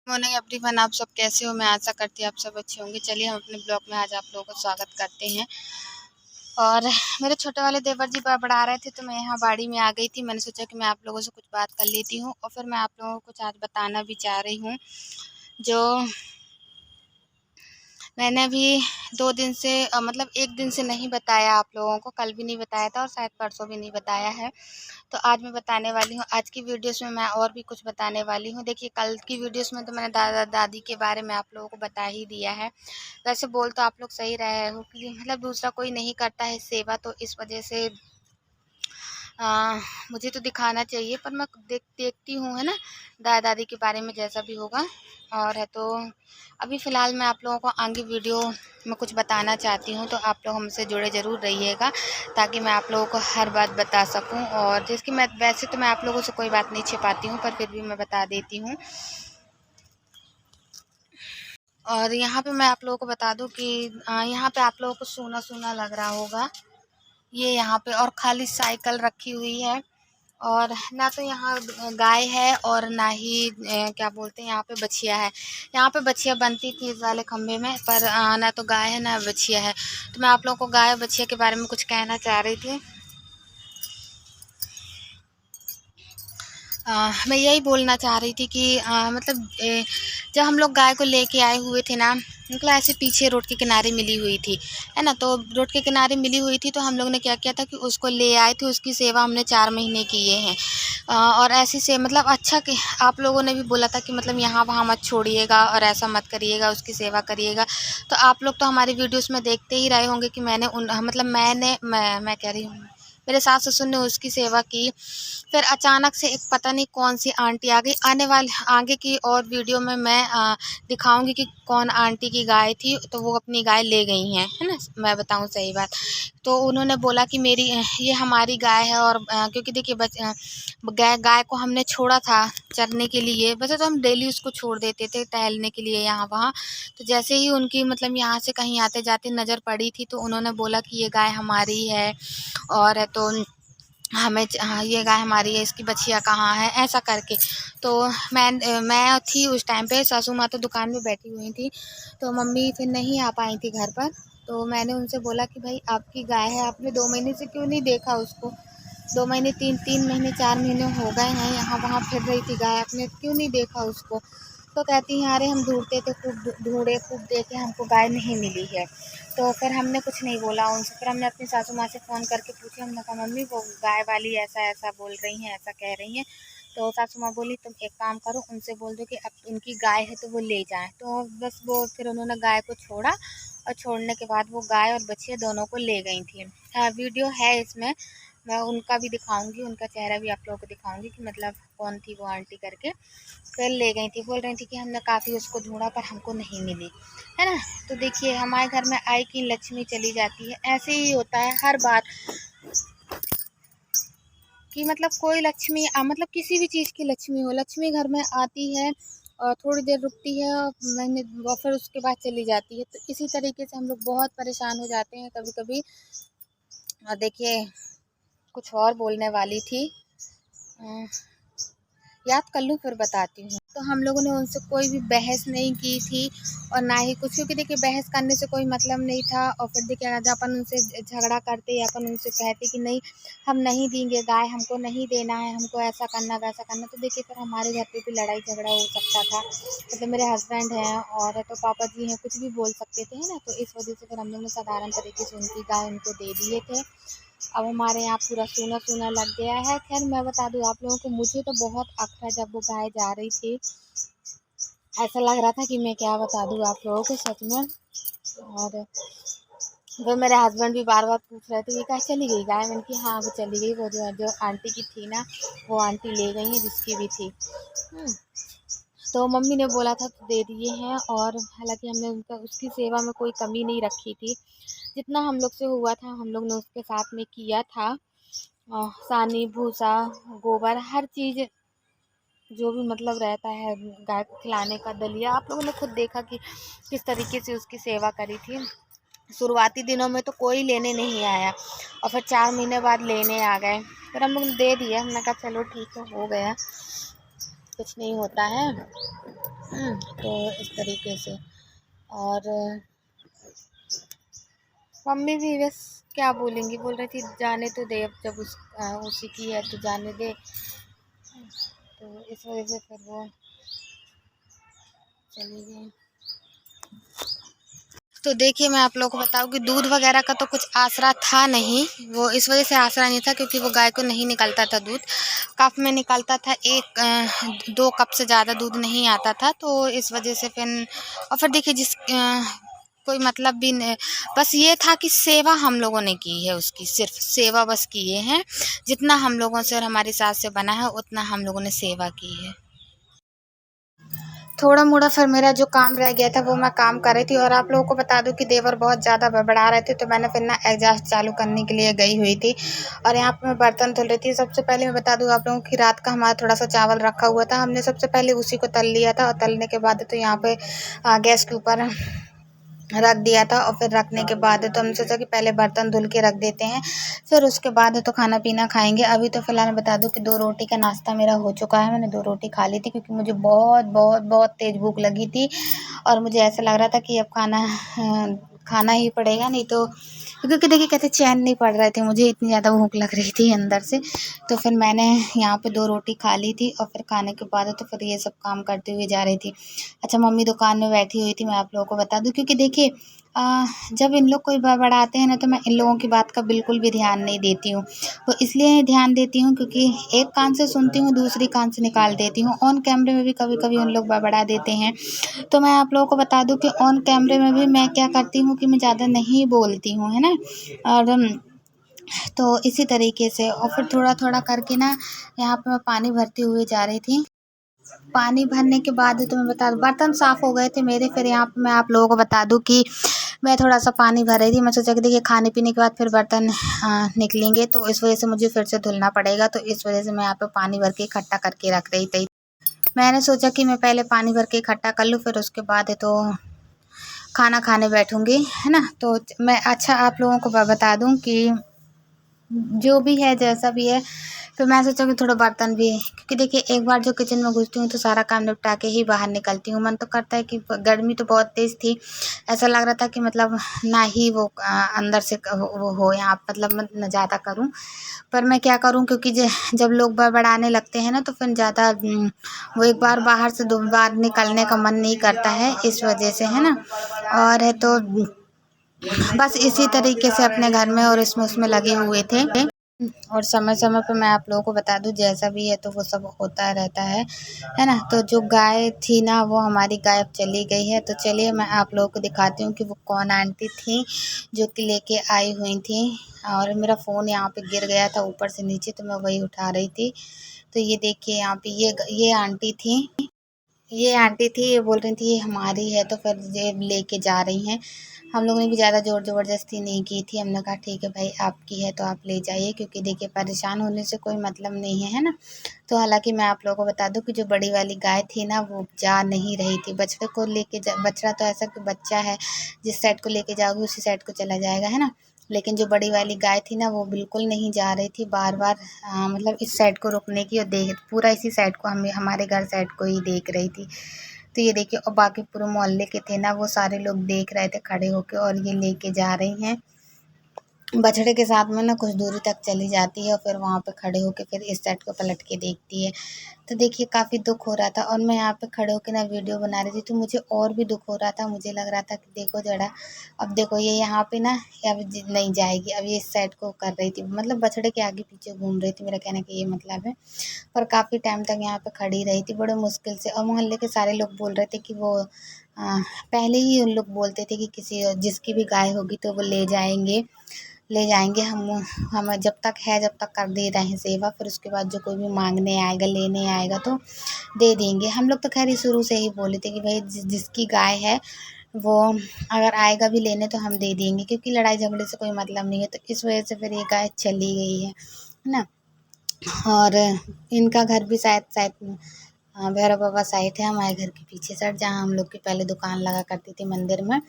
Morning everyone, आप सब कैसे हो। मैं आशा करती हूँ आप सब अच्छे होंगे। चलिए हम अपने ब्लॉग में आज आप लोगों को स्वागत करते हैं। और मेरे छोटे वाले देवर जी बड़बड़ा रहे थे तो मैं यहाँ बाड़ी में आ गई थी। मैंने सोचा कि मैं आप लोगों से कुछ बात कर लेती हूँ और फिर मैं आप लोगों को कुछ आज बताना भी चाह रही हूँ जो मैंने अभी 2 दिन से मतलब 1 दिन से नहीं बताया आप लोगों को। कल भी नहीं बताया था और शायद परसों भी नहीं बताया है। तो आज मैं बताने वाली हूँ। आज की वीडियोस में मैं और भी कुछ बताने वाली हूँ। देखिए, कल की वीडियोस में तो मैंने दादा दादी के बारे में आप लोगों को बता ही दिया है। वैसे बोल तो आप लोग सही रहे हो कि मतलब दूसरा कोई नहीं करता है सेवा, तो इस वजह से मुझे तो दिखाना चाहिए। पर मैं देखती हूँ, है ना, दादा दादी के बारे में जैसा भी होगा। और है तो अभी फ़िलहाल मैं आप लोगों को आगे वीडियो में कुछ बताना चाहती हूँ, तो आप लोग हमसे जुड़े ज़रूर रहिएगा ताकि मैं आप लोगों को हर बात बता सकूँ। और जिसकी मैं वैसे तो मैं आप लोगों से कोई बात नहीं छिपाती हूँ, पर फिर भी मैं बता देती हूँ। और यहाँ पे मैं आप लोगों को बता दूँ कि यहाँ पे आप लोगों को सूना सूना लग रहा होगा। ये यहाँ पे और खाली साइकिल रखी हुई है और ना तो यहाँ गाय है और ना ही क्या बोलते हैं, यहाँ पे बछिया है। यहाँ पे बछिया बनती थी इस वाले खम्भे में, पर ना तो गाय है ना बछिया है। तो मैं आप लोगों को गाय बछिया के बारे में कुछ कहना चाह रही थी। मैं यही बोलना चाह रही थी कि मतलब जब हम लोग गाय को लेके आए हुए थे ना, मतलब ऐसे पीछे रोड के किनारे मिली हुई थी, है ना। तो रोड के किनारे मिली हुई थी तो हम लोग ने क्या किया था कि उसको ले आए थे। उसकी सेवा हमने 4 महीने किए हैं। और ऐसी से मतलब अच्छा कि आप लोगों ने भी बोला था कि मतलब यहाँ वहाँ मत छोड़िएगा और ऐसा मत करिएगा, उसकी सेवा करिएगा। तो आप लोग तो हमारी वीडियोस में देखते ही रहे होंगे कि मैंने मतलब मैं कह रही हूँ, मेरे सास ससुर ने उसकी सेवा की। फिर अचानक से एक पता नहीं कौन सी आंटी आ गई। आने वाले आगे की और वीडियो में मैं दिखाऊंगी कि कौन आंटी की गाय थी, तो वो अपनी गाय ले गई हैं, है ना। मैं बताऊं सही बात, तो उन्होंने बोला कि मेरी ये हमारी गाय है। और क्योंकि देखिए गाय गाय को हमने छोड़ा था चरने के लिए। वैसे तो हम डेली उसको छोड़ देते थे टहलने के लिए यहाँ वहाँ। तो जैसे ही उनकी मतलब यहाँ से कहीं आते जाते नज़र पड़ी थी तो उन्होंने बोला कि ये गाय हमारी है और है तो हमें हाँ, ये गाय हमारी है, इसकी बछिया कहाँ है, ऐसा करके। तो मैं थी उस टाइम पे, सासू माँ तो दुकान में बैठी हुई थी, तो मम्मी फिर नहीं आ पाई थी घर पर। तो मैंने उनसे बोला कि भाई आपकी गाय है, आपने 2 महीने से क्यों नहीं देखा उसको। 2 महीने 3 महीने 4 महीने हो गए हैं, यहाँ वहाँ फिर रही थी गाय, आपने क्यों नहीं देखा उसको। तो कहती हैं अरे हम ढूंढते थे, खूब ढूंढे, खूब देखे, हमको गाय नहीं मिली है। तो फिर हमने कुछ नहीं बोला उनसे। फिर हमने अपनी सासू माँ से फ़ोन करके पूछा। हमने कहा मम्मी वो गाय वाली ऐसा ऐसा बोल रही हैं, ऐसा कह रही हैं। तो सासू माँ बोली तुम एक काम करो, उनसे बोल दो कि अब उनकी गाय है तो वो ले जाएं। तो बस वो फिर उन्होंने गाय को छोड़ा और छोड़ने के बाद वो गाय और बछिया दोनों को ले गई थी। वीडियो है इसमें, मैं उनका भी दिखाऊंगी, उनका चेहरा भी आप लोगों को दिखाऊंगी कि मतलब कौन थी वो आंटी करके। फिर ले गई थी, बोल रही थी कि हमने काफ़ी उसको ढूंढा पर हमको नहीं मिली, है ना। तो देखिए हमारे घर में आई कि लक्ष्मी चली जाती है। ऐसे ही होता है हर बार कि मतलब कोई लक्ष्मी मतलब किसी भी चीज़ की लक्ष्मी हो, लक्ष्मी घर में आती है और थोड़ी देर रुकती है और महीने और फिर उसके बाद चली जाती है। तो इसी तरीके से हम लोग बहुत परेशान हो जाते हैं कभी कभी। और देखिए कुछ और बोलने वाली थी, याद कर लूँ फिर बताती हूँ। तो हम लोगों ने उनसे कोई भी बहस नहीं की थी और ना ही कुछ, क्योंकि देखिए बहस करने से कोई मतलब नहीं था। और फिर देखिए अगर अपन उनसे झगड़ा करते या अपन उनसे कहते कि नहीं हम नहीं देंगे गाय, हमको नहीं देना है, हमको ऐसा करना वैसा करना, तो देखिए फिर हमारे घर पे भी लड़ाई झगड़ा हो सकता था। मतलब मेरे हस्बैंड हैं और तो पापा जी हैं, कुछ भी बोल सकते थे, है ना। तो इस वजह से फिर हम लोग ने साधारण तरीके से उनकी गाय उनको दे दिए थे। अब हमारे यहाँ पूरा सूना सूना लग गया है। खैर मैं बता दूँ आप लोगों को, मुझे तो बहुत अखरा जब वो गाय जा रही थी, ऐसा लग रहा था कि मैं क्या बता दूँ आप लोगों को सच में। और वो मेरे हस्बैंड भी बार बार पूछ रहे थे ये कहाँ चली गई गाय। मैंने कि हाँ वो चली गई, वो जो आंटी की थी ना, वो आंटी ले गई है जिसकी भी थी। तो मम्मी ने बोला था तो दे दिए हैं। और हालांकि हमने उनका उसकी सेवा में कोई कमी नहीं रखी थी, जितना हम लोग से हुआ था हम लोग ने उसके साथ में किया था। सानी भूसा गोबर हर चीज़ जो भी मतलब रहता है गाय को खिलाने का, दलिया, आप लोगों ने खुद देखा कि किस तरीके से उसकी सेवा करी थी। शुरुआती दिनों में तो कोई लेने नहीं आया और फिर 4 महीने बाद लेने आ गए। फिर हम लोग ने दे दिया, हमने कहा चलो ठीक है हो गया। कुछ नहीं होता है। तो इस तरीके से। और मम्मी भी बस क्या बोलेंगी, बोल रही थी जाने तो दे, अब जब उसी की है तो जाने दे। तो इस वजह से फिर वो चली गई। तो देखिए मैं आप लोगों को बताऊँ कि दूध वगैरह का तो कुछ आसरा था नहीं, वो इस वजह से आसरा नहीं था क्योंकि वो गाय को नहीं निकलता था दूध, कप में निकलता था, 2 कप से ज़्यादा दूध नहीं आता था। तो इस वजह से फिर और फिर देखिए कोई मतलब भी नहीं, बस ये था कि सेवा हम लोगों ने की है उसकी, सिर्फ सेवा बस किए हैं, जितना हम लोगों से और हमारी सास से बना है उतना हम लोगों ने सेवा की है। थोड़ा मोड़ा फिर मेरा जो काम रह गया था वो मैं काम कर रही थी। और आप लोगों को बता दूं कि देवर बहुत ज़्यादा बड़बड़ा रहे थे, तो मैंने फिर ना एग्जॉस्ट चालू करने के लिए गई हुई थी। और यहाँ पे मैं बर्तन धुल रही थी। सबसे पहले मैं बता दूं आप लोगों की, रात का हमारा थोड़ा सा चावल रखा हुआ था, हमने सबसे पहले उसी को तल लिया था। और तलने के बाद तो यहाँ पे गैस के ऊपर रख दिया था। और फिर रखने के बाद तो हमने सोचा कि पहले बर्तन धुल के रख देते हैं, फिर उसके बाद तो खाना पीना खाएंगे। अभी तो फिलहाल मैं बता दूं कि 2 रोटी का नाश्ता मेरा हो चुका है। मैंने 2 रोटी खा ली थी क्योंकि मुझे बहुत बहुत बहुत तेज़ भूख लगी थी। और मुझे ऐसा लग रहा था कि अब खाना ही पड़ेगा, नहीं तो क्योंकि देखिए कहते चैन नहीं पड़ रहे थे, मुझे इतनी ज़्यादा भूख लग रही थी अंदर से। तो फिर मैंने यहाँ पे 2 रोटी खा ली थी और फिर खाने के बाद तो फिर ये सब काम करते हुए जा रही थी। अच्छा, मम्मी दुकान में बैठी हुई थी, मैं आप लोगों को बता दूं क्योंकि देखिए जब इन लोग कोई बड़बड़ाते हैं ना तो मैं इन लोगों की बात का बिल्कुल भी ध्यान नहीं देती हूँ। तो इसलिए ध्यान देती हूँ क्योंकि एक कान से सुनती हूँ, दूसरी कान से निकाल देती हूँ। ऑन कैमरे में भी कभी कभी उन लोग बड़बड़ा देते हैं। तो मैं आप लोगों को बता दूं कि ऑन कैमरे में भी मैं क्या करती हूँ कि मैं ज़्यादा नहीं बोलती हूँ, है ना। और तो इसी तरीके से और फिर थोड़ा थोड़ा करके ना यहाँ पे मैं पानी भरती हुई जा रही थी। पानी भरने के बाद तो मैं बता दूँ बर्तन साफ़ हो गए थे मेरे। फिर यहाँ पे मैं आप लोगों को बता दूँ कि मैं थोड़ा सा पानी भर रही थी। मैं सोचा कि देखिए खाने पीने के बाद फिर बर्तन निकलेंगे, तो इस वजह से मुझे फिर से धुलना पड़ेगा। तो इस वजह से मैं यहाँ पे पानी भर के इकट्ठा करके रख रही थी। मैंने सोचा कि मैं पहले पानी भर के इकट्ठा कर लूँ, फिर उसके बाद है तो खाना खाने बैठूँगी, है ना। तो मैं अच्छा आप लोगों को बता दूँ कि जो भी है जैसा भी है, तो मैं सोचा कि थोड़ा बर्तन भी, क्योंकि देखिए एक बार जो किचन में घुसती हूँ तो सारा काम निपटा के ही बाहर निकलती हूँ। मन तो करता है कि गर्मी तो बहुत तेज़ थी, ऐसा लग रहा था कि मतलब ना ही वो अंदर से वो हो यहाँ, मतलब मैं न ज़्यादा करूँ। पर मैं क्या करूँ क्योंकि जब लोग बड़बड़ाने लगते हैं ना तो फिर ज़्यादा वो एक बार बाहर से 2 बार निकलने का मन नहीं करता है, इस वजह से, है ना। और है तो बस इसी तरीके से अपने घर में और इसमें उसमें लगे हुए थे। और समय समय पे मैं आप लोगों को बता दूं जैसा भी है तो वो सब होता रहता है ना। तो जो गाय थी ना वो हमारी गाय अब चली गई है। तो चलिए मैं आप लोगों को दिखाती हूँ कि वो कौन आंटी थी जो कि लेके आई हुई थी। और मेरा फ़ोन यहाँ पे गिर गया था ऊपर से नीचे, तो मैं वही उठा रही थी। तो ये देखिए यहाँ पे ये आंटी थी, ये बोल रही थी ये हमारी है, तो फिर ये लेके जा रही हैं। हम लोगों ने भी ज़्यादा ज़ोर ज़बरदस्ती नहीं की थी, हमने कहा ठीक है भाई आपकी है तो आप ले जाइए, क्योंकि देखिए परेशान होने से कोई मतलब नहीं है, है ना। तो हालांकि मैं आप लोगों को बता दूं कि जो बड़ी वाली गाय थी ना वो जा नहीं रही थी। बछड़े को लेके बछड़ा तो ऐसा कि बच्चा है, जिस साइड को लेके जाओगे उसी साइड को चला जाएगा, है ना। लेकिन जो बड़ी वाली गाय थी ना वो बिल्कुल नहीं जा रही थी, बार बार मतलब इस साइड को रुकने की और देख पूरा इसी साइड को हमारे घर साइड को ही देख रही थी। तो ये देखिए, और बाकी पूरे मोहल्ले के थे ना वो सारे लोग देख रहे थे खड़े होके, और ये लेके जा रही हैं। बछड़े के साथ में ना कुछ दूरी तक चली जाती है और फिर वहाँ पे खड़े होके फिर इस साइड को पलट के देखती है। तो देखिए काफ़ी दुख हो रहा था, और मैं यहाँ पे खड़े होके ना वीडियो बना रही थी तो मुझे और भी दुख हो रहा था। मुझे लग रहा था कि देखो जरा, अब देखो ये यहाँ पे ना अब नहीं जाएगी, अब ये इस साइड को कर रही थी, मतलब बछड़े के आगे पीछे घूम रही थी, मेरा कहने का ये मतलब है। पर काफ़ी टाइम तक यहाँ पे खड़ी रही थी बड़े मुश्किल से। और मोहल्ले के सारे लोग बोल रहे थे कि वो पहले ही उन लोग बोलते थे कि किसी जिसकी भी गाय होगी तो वो ले जाएंगे हम जब तक है जब तक कर दे रहे हैं सेवा, फिर उसके बाद जो कोई भी मांगने आएगा लेने आएगा तो दे देंगे। हम लोग तो खैर ही शुरू से ही बोले थे कि भाई जिसकी गाय है वो अगर आएगा भी लेने तो हम दे देंगे, क्योंकि लड़ाई झगड़े से कोई मतलब नहीं है। तो इस वजह से फिर ये गाय चली गई है ना। और इनका घर भी शायद शायद भैरव बाबा साइड है हमारे घर के पीछे साइड, जहाँ हम लोग की पहले दुकान लगा करती थी मंदिर में,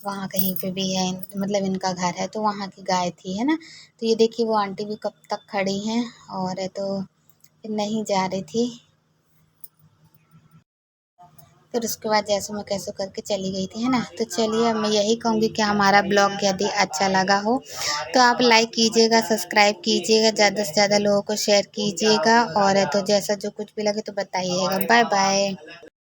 वहाँ कहीं पे भी है, मतलब इनका घर है, तो वहाँ की गाय थी, है ना। तो ये देखिए वो आंटी भी कब तक खड़ी हैं, और तो नहीं जा रही थी। फिर उसके बाद जैसे मैं कैसे करके चली गई थी, है ना। तो चलिए, मैं यही कहूँगी कि हमारा ब्लॉग यदि अच्छा लगा हो तो आप लाइक कीजिएगा, सब्सक्राइब कीजिएगा, ज़्यादा से ज़्यादा लोगों को शेयर कीजिएगा, और तो जैसा जो कुछ भी लगे तो बताइएगा। Bye bye.